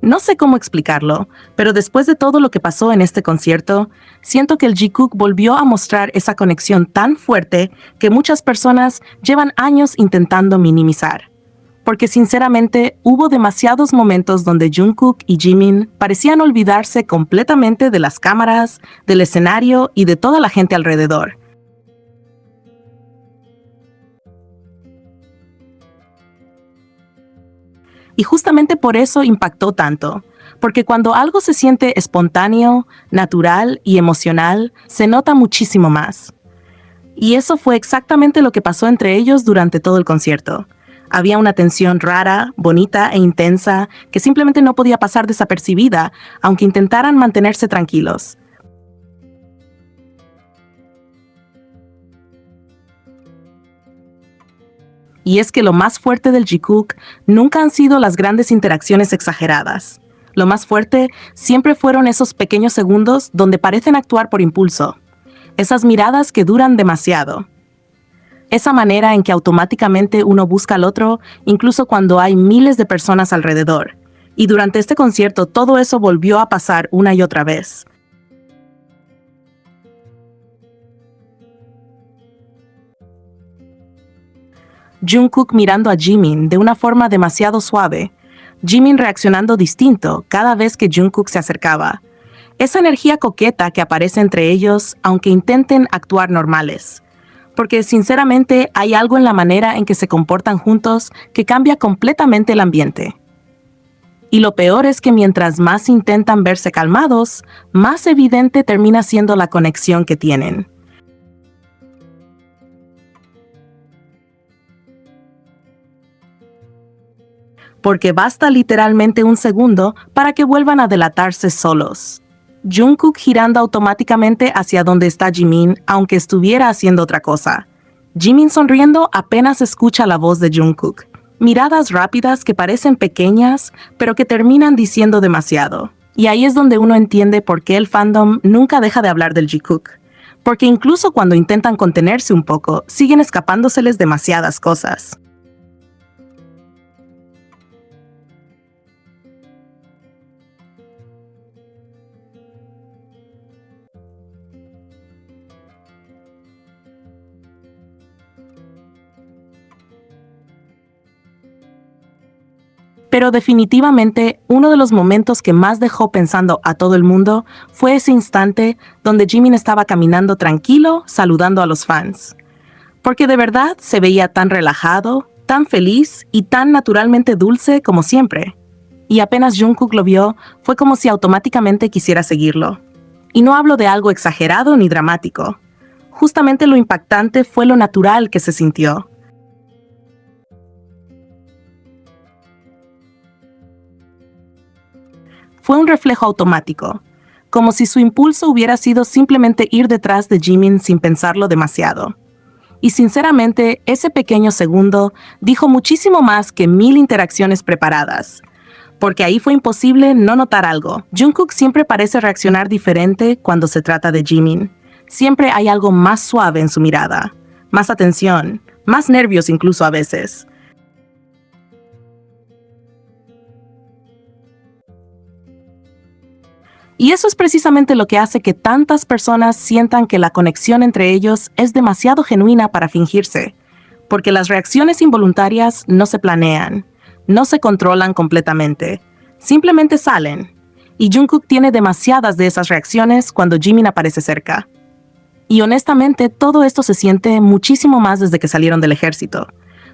No sé cómo explicarlo, pero después de todo lo que pasó en este concierto, siento que el Jungkook volvió a mostrar esa conexión tan fuerte que muchas personas llevan años intentando minimizar. Porque sinceramente hubo demasiados momentos donde Jungkook y Jimin parecían olvidarse completamente de las cámaras, del escenario y de toda la gente alrededor. Y justamente por eso impactó tanto, porque cuando algo se siente espontáneo, natural y emocional, se nota muchísimo más. Y eso fue exactamente lo que pasó entre ellos durante todo el concierto. Había una tensión rara, bonita e intensa que simplemente no podía pasar desapercibida, aunque intentaran mantenerse tranquilos. Y es que lo más fuerte del Jungkook nunca han sido las grandes interacciones exageradas. Lo más fuerte siempre fueron esos pequeños segundos donde parecen actuar por impulso. Esas miradas que duran demasiado. Esa manera en que automáticamente uno busca al otro, incluso cuando hay miles de personas alrededor. Y durante este concierto todo eso volvió a pasar una y otra vez. Jungkook mirando a Jimin de una forma demasiado suave. Jimin reaccionando distinto cada vez que Jungkook se acercaba. Esa energía coqueta que aparece entre ellos, aunque intenten actuar normales. Porque sinceramente hay algo en la manera en que se comportan juntos que cambia completamente el ambiente. Y lo peor es que mientras más intentan verse calmados, más evidente termina siendo la conexión que tienen. Porque basta literalmente un segundo para que vuelvan a delatarse solos. Jungkook girando automáticamente hacia donde está Jimin, aunque estuviera haciendo otra cosa. Jimin sonriendo apenas escucha la voz de Jungkook. Miradas rápidas que parecen pequeñas, pero que terminan diciendo demasiado. Y ahí es donde uno entiende por qué el fandom nunca deja de hablar del Jungkook. Porque incluso cuando intentan contenerse un poco, siguen escapándoseles demasiadas cosas. Pero definitivamente uno de los momentos que más dejó pensando a todo el mundo fue ese instante donde Jimin estaba caminando tranquilo, saludando a los fans. Porque de verdad se veía tan relajado, tan feliz y tan naturalmente dulce como siempre. Y apenas Jungkook lo vio, fue como si automáticamente quisiera seguirlo. Y no hablo de algo exagerado ni dramático. Justamente lo impactante fue lo natural que se sintió. Fue un reflejo automático, como si su impulso hubiera sido simplemente ir detrás de Jimin sin pensarlo demasiado. Y sinceramente, ese pequeño segundo dijo muchísimo más que 1000 interacciones preparadas. Porque ahí fue imposible no notar algo. Jungkook siempre parece reaccionar diferente cuando se trata de Jimin. Siempre hay algo más suave en su mirada, más atención, más nervios incluso a veces. Y eso es precisamente lo que hace que tantas personas sientan que la conexión entre ellos es demasiado genuina para fingirse, porque las reacciones involuntarias no se planean, no se controlan completamente, simplemente salen. Y Jungkook tiene demasiadas de esas reacciones cuando Jimin aparece cerca. Y honestamente, todo esto se siente muchísimo más desde que salieron del ejército.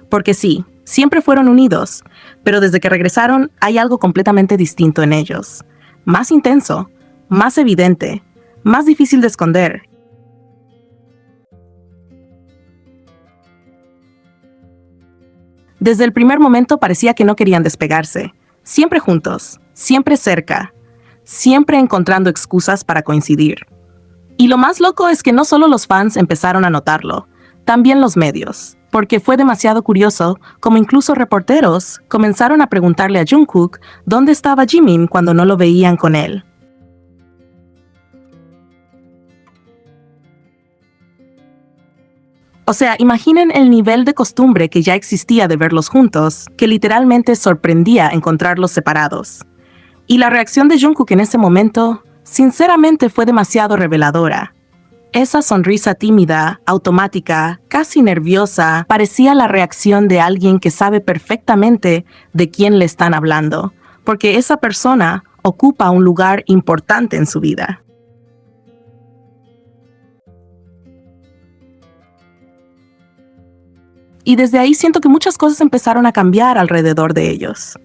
Porque sí, siempre fueron unidos, pero desde que regresaron hay algo completamente distinto en ellos. Más intenso, más evidente, más difícil de esconder. Desde el primer momento parecía que no querían despegarse. Siempre juntos, siempre cerca, siempre encontrando excusas para coincidir. Y lo más loco es que no solo los fans empezaron a notarlo, también los medios, porque fue demasiado curioso como incluso reporteros comenzaron a preguntarle a Jungkook dónde estaba Jimin cuando no lo veían con él. O sea, imaginen el nivel de costumbre que ya existía de verlos juntos, que literalmente sorprendía encontrarlos separados. Y la reacción de Jungkook en ese momento, sinceramente, fue demasiado reveladora. Esa sonrisa tímida, automática, casi nerviosa, parecía la reacción de alguien que sabe perfectamente de quién le están hablando, porque esa persona ocupa un lugar importante en su vida. Y desde ahí siento que muchas cosas empezaron a cambiar alrededor de ellos.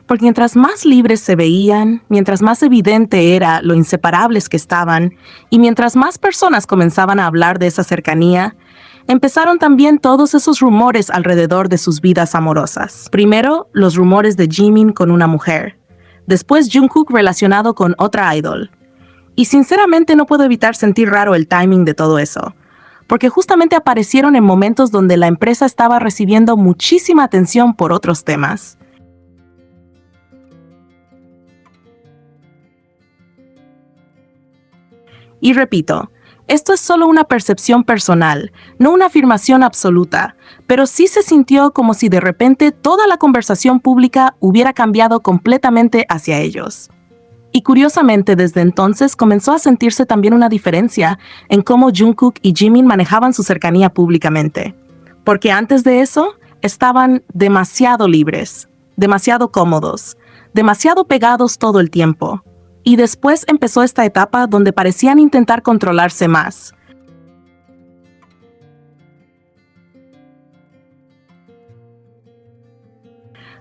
Porque mientras más libres se veían, mientras más evidente era lo inseparables que estaban, y mientras más personas comenzaban a hablar de esa cercanía, empezaron también todos esos rumores alrededor de sus vidas amorosas. Primero, los rumores de Jimin con una mujer. Después, Jungkook relacionado con otra idol. Y sinceramente no puedo evitar sentir raro el timing de todo eso, porque justamente aparecieron en momentos donde la empresa estaba recibiendo muchísima atención por otros temas. Y repito, esto es solo una percepción personal, no una afirmación absoluta, pero sí se sintió como si de repente toda la conversación pública hubiera cambiado completamente hacia ellos. Y curiosamente, desde entonces comenzó a sentirse también una diferencia en cómo Jungkook y Jimin manejaban su cercanía públicamente. Porque antes de eso, estaban demasiado libres, demasiado cómodos, demasiado pegados todo el tiempo. Y después empezó esta etapa donde parecían intentar controlarse más.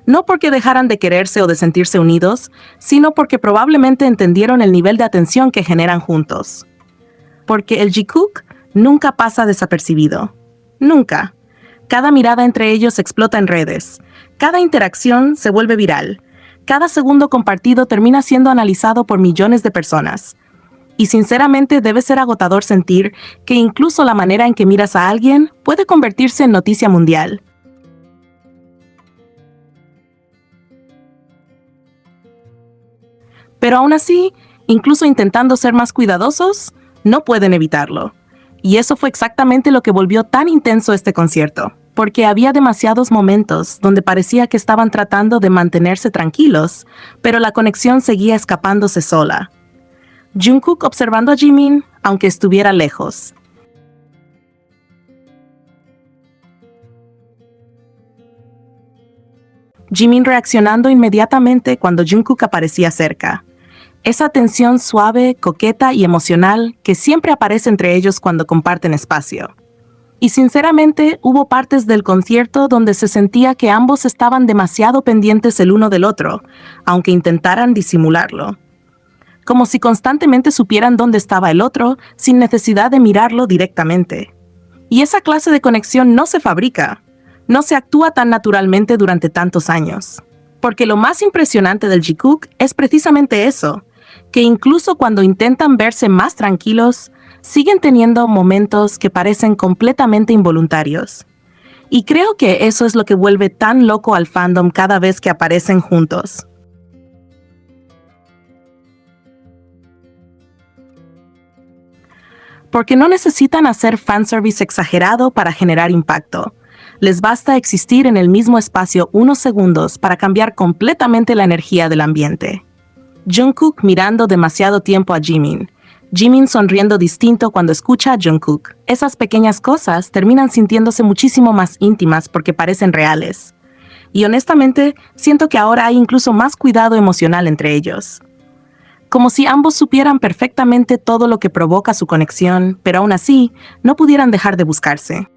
No porque dejaran de quererse o de sentirse unidos, sino porque probablemente entendieron el nivel de atención que generan juntos. Porque el Jikook nunca pasa desapercibido. Nunca. Cada mirada entre ellos explota en redes. Cada interacción se vuelve viral. Cada segundo compartido termina siendo analizado por millones de personas. Y sinceramente debe ser agotador sentir que incluso la manera en que miras a alguien puede convertirse en noticia mundial. Pero aún así, incluso intentando ser más cuidadosos, no pueden evitarlo. Y eso fue exactamente lo que volvió tan intenso este concierto. Porque había demasiados momentos donde parecía que estaban tratando de mantenerse tranquilos, pero la conexión seguía escapándose sola. Jungkook observando a Jimin, aunque estuviera lejos. Jimin reaccionando inmediatamente cuando Jungkook aparecía cerca. Esa tensión suave, coqueta y emocional que siempre aparece entre ellos cuando comparten espacio. Y sinceramente, hubo partes del concierto donde se sentía que ambos estaban demasiado pendientes el uno del otro, aunque intentaran disimularlo. Como si constantemente supieran dónde estaba el otro, sin necesidad de mirarlo directamente. Y esa clase de conexión no se fabrica, no se actúa tan naturalmente durante tantos años. Porque lo más impresionante del Jikook es precisamente eso, que incluso cuando intentan verse más tranquilos, siguen teniendo momentos que parecen completamente involuntarios. Y creo que eso es lo que vuelve tan loco al fandom cada vez que aparecen juntos. Porque no necesitan hacer fanservice exagerado para generar impacto. Les basta existir en el mismo espacio unos segundos para cambiar completamente la energía del ambiente. Jungkook mirando demasiado tiempo a Jimin. Jimin sonriendo distinto cuando escucha a Jungkook. Esas pequeñas cosas terminan sintiéndose muchísimo más íntimas porque parecen reales. Y honestamente, siento que ahora hay incluso más cuidado emocional entre ellos. Como si ambos supieran perfectamente todo lo que provoca su conexión, pero aún así, no pudieran dejar de buscarse.